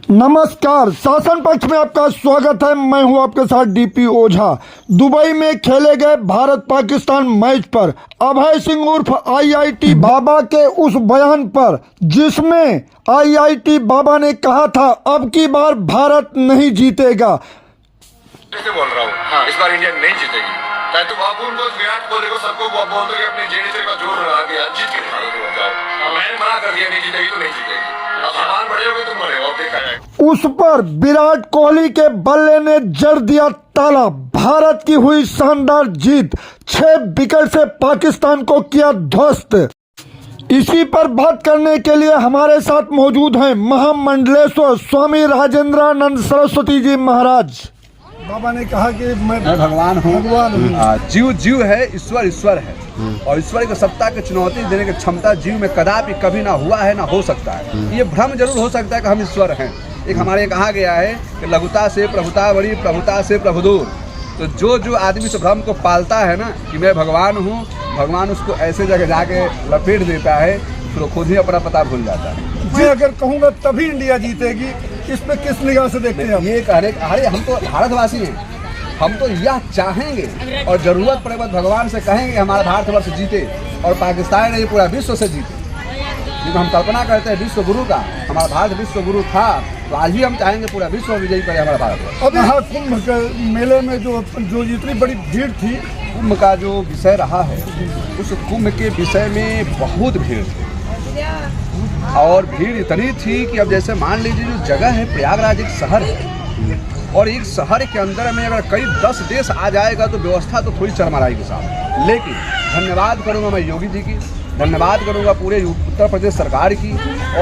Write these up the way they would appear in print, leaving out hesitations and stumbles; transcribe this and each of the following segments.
नमस्कार, शासन पक्ष में आपका स्वागत है। मैं हूं आपके साथ डीपी ओझा। दुबई में खेले गए भारत पाकिस्तान मैच पर अभय सिंह उर्फ आईआईटी बाबा के उस बयान पर जिसमें आईआईटी बाबा ने कहा था अब की बार भारत नहीं जीतेगा। से बोल रहा हूँ हाँ। इस बार इंडिया नहीं जीतेगी। चाहे तो बाबू उनको विराट कोहली को सबको बोल दो कि अपने जेडीसी का जोर लगा दिया जीत के दिखा दो। बताओ मैंने मना कर दिया नहीं जीतेगी तो नहीं जीतेगी। अब सामान बढ़े होगे तुम मरे हो देखा जाए। उस पर विराट कोहली के बल्ले ने जड़ दिया ताला। भारत की हुई शानदार जीत, 6 विकेट से पाकिस्तान को किया ध्वस्त। इसी पर बात करने के लिए हमारे साथ मौजूद हैं महामंडलेश्वर स्वामी राजेंद्रानंद सरस्वती जी महाराज। बाबा ने कहा कि मैं भगवान हूँ। जीव जीव है, ईश्वर ईश्वर है और ईश्वर को सत्ता की चुनौती देने की क्षमता जीव में कदापि कभी ना हुआ है ना हो सकता है। ये भ्रम जरूर हो सकता है कि हम ईश्वर हैं। एक हमारे कहा गया है कि लघुता से प्रभुता बड़ी, प्रभुता से प्रभु दूर। तो जो जो आदमी इस भ्रम को पालता है ना कि मैं भगवान हूँ, भगवान उसको ऐसे जगह जाके लपेट देता है फिर वो खुद ही अपना पता भूल जाता है। मैं अगर कहूँगा तभी इंडिया जीतेगी, इस पे किस निगाह से देखते हैं? ये अरे हम तो भारतवासी हैं, हम तो यह चाहेंगे और जरूरत पड़े बाद भगवान से कहेंगे हमारा भारतवर्ष जीते और पाकिस्तान नहीं पूरा विश्व से जीते। क्योंकि हम कल्पना करते हैं विश्व गुरु का, हमारा भारत विश्व गुरु था तो आज भी हम चाहेंगे पूरा विश्व विजयी करे हमारा भारत। अब यहाँ कुंभ के मेले में जो इतनी बड़ी भीड़ थी, कुंभ का जो विषय रहा है उस कुंभ के विषय में बहुत भीड़ थी और भीड़ इतनी थी कि अब जैसे मान लीजिए जो जगह है प्रयागराज एक शहर है और एक शहर के अंदर में अगर कई 10 देश आ जाएगा तो व्यवस्था तो थोड़ी चरमराएगी साहब। लेकिन धन्यवाद करूंगा मैं योगी जी की, धन्यवाद करूंगा पूरे उत्तर प्रदेश सरकार की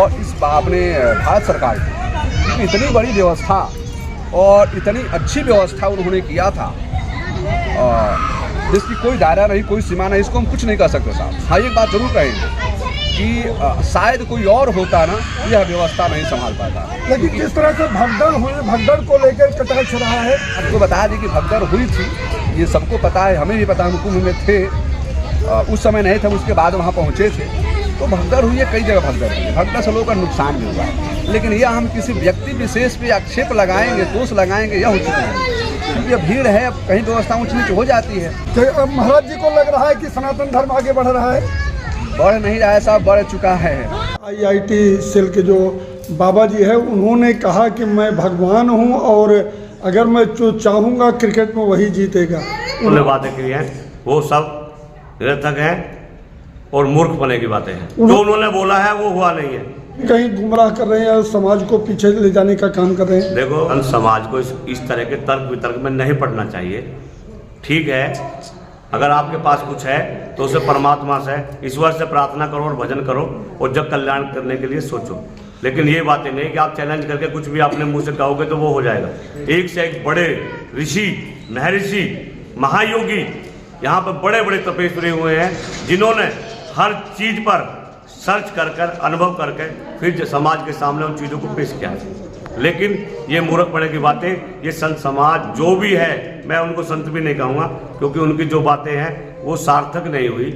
और इस अपने भारत सरकार की। इतनी बड़ी व्यवस्था और इतनी अच्छी व्यवस्था उन्होंने किया था जिसकी कोई दायरा नहीं, कोई सीमा नहीं, इसको हम कुछ नहीं कर सकते साहब। हाँ एक बात जरूर कहेंगे कि शायद कोई और होता ना यह व्यवस्था नहीं संभाल पाता। लेकिन किस तरह से भगदड़ को लेकर कटाक्ष रहा है। आपको बता दें कि भगदड़ हुई थी, ये सबको पता है, हमें भी पता, हम कुंभ में थे उस समय नहीं थे, उसके बाद वहाँ पहुँचे थे। तो भगदड़ हुई है, कई जगह भगदड़ हुई है, भगदड़ से लोगों का नुकसान भी हुआ है। लेकिन यह हम किसी व्यक्ति विशेष पे आक्षेप लगाएंगे, दोष लगाएंगे, यह उचित नहीं। ये भीड़ है, अब कहीं व्यवस्था ऊँच नीच हो जाती है। तो महाराज जी को लग रहा है कि सनातन धर्म आगे बढ़ रहा है। बढ़ नहीं रहा है साहब, बढ़ चुका है। आईआईटी सेल के जो बाबा जी है उन्होंने कहा कि मैं भगवान हूं और अगर मैं जो चाहूँगा क्रिकेट में वही जीतेगा। उन्होंने बातें की हैं वो सब निरर्थक हैं और मूर्ख बने की बातें हैं। जो उन्होंने बोला है वो हुआ नहीं है। कहीं गुमराह कर रहे हैं, समाज को पीछे ले जाने का काम कर रहे हैं। देखो समाज को इस तरह के तर्क वितर्क में नहीं पढ़ना चाहिए। ठीक है, अगर आपके पास कुछ है तो उसे परमात्मा से, ईश्वर से प्रार्थना करो और भजन करो और जग कल्याण करने के लिए सोचो। लेकिन ये बातें नहीं कि आप चैलेंज करके कुछ भी अपने मुंह से कहोगे तो वो हो जाएगा। एक से एक बड़े ऋषि, महर्षि, महायोगी यहाँ पर बड़े बड़े तपस्वी हुए हैं जिन्होंने हर चीज़ पर सर्च कर अनुभव करके फिर समाज के सामने उन चीज़ों को पेश किया है। लेकिन ये मूर्ख पड़े की बातें, ये संत समाज जो भी है, मैं उनको संत भी नहीं कहूँगा क्योंकि उनकी जो बातें हैं वो सार्थक नहीं हुई।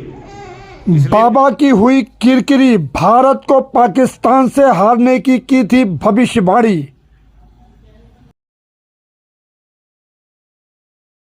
बाबा की हुई किरकिरी, भारत को पाकिस्तान से हारने की थी भविष्यवाणी।